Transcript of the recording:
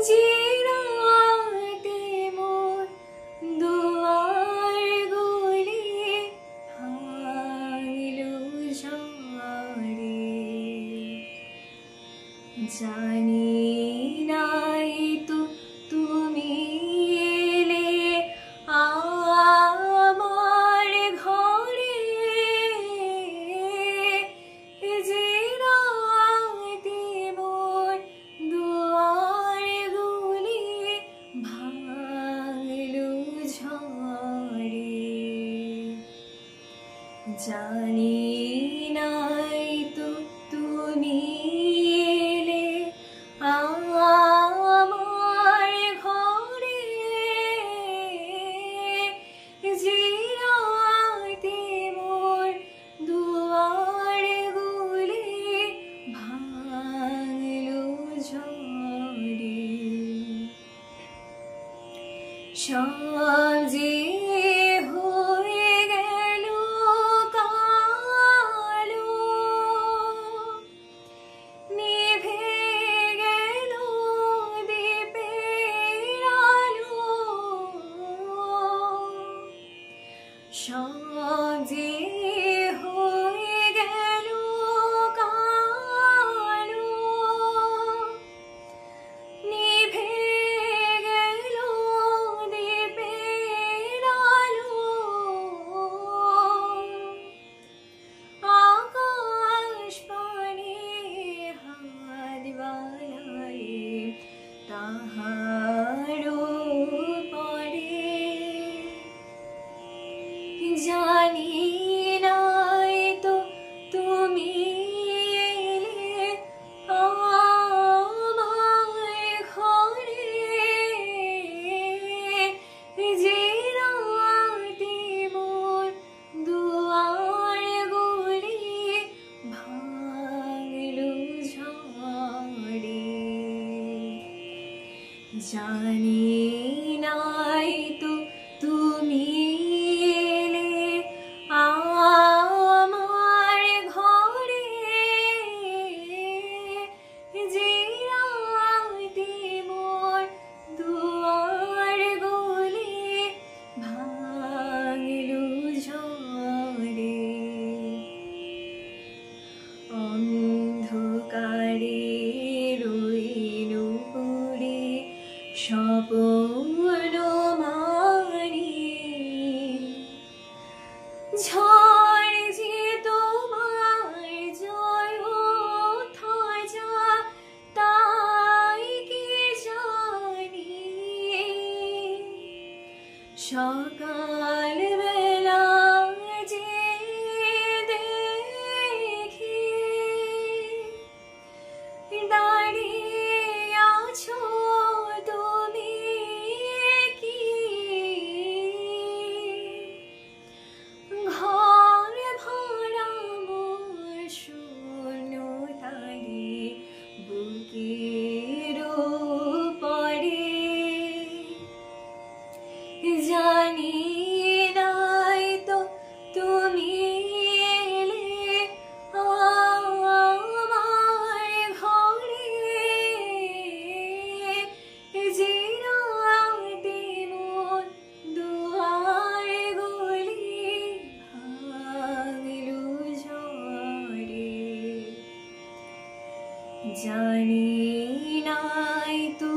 যে রাতে মোর দুয়ার গুলি ভাঙিল ঝড়ে, জানি নাই তো তুমি এলে আমার ঘরে, যে রাতে মোর দুয়ার গুলি ভাঙিল ঝড়ে, জানি নাই তো তুমি এলে আমার ঘরে, যে রাতে মোর দুয়ার গুলি ভাঙিল ঝড়ে, সব যে হয়ে গেল কালো, নিভে গেল দীপের আলো, সব যে হয়ে গেল কালো, নিভে গেল দীপের আলো, আকাশ পানে হাত বাড়ায়ে তাহারও পরে, জানি নাই তো তুমি এলে আমার ঘরে, যে রাতে মোর দুয়ার গুলি ভাঙিল ঝড়ে, জানি নাই তো তুমি এলে আমার ঘরে, যে রাতে মোর দুয়ার গুলি ভাঙিল ঝড়ে, অন্ধকারে রইল পড়ে স্বপ্ন মানি, ঝড় যে তোমার জয় থাজা তাই কি জানি, সকাল বেলা যে দেখি দাঁড়িয়ে আছো তুমি কি, ঘর ভরা মোর শূন্যতারে বুকের উপরে, জানি নাই তো তুমি এলে আমার ঘরে, যে রাতে মোর দুয়ার গুলি ভাঙিল ঝড়ে, জানি নাই তো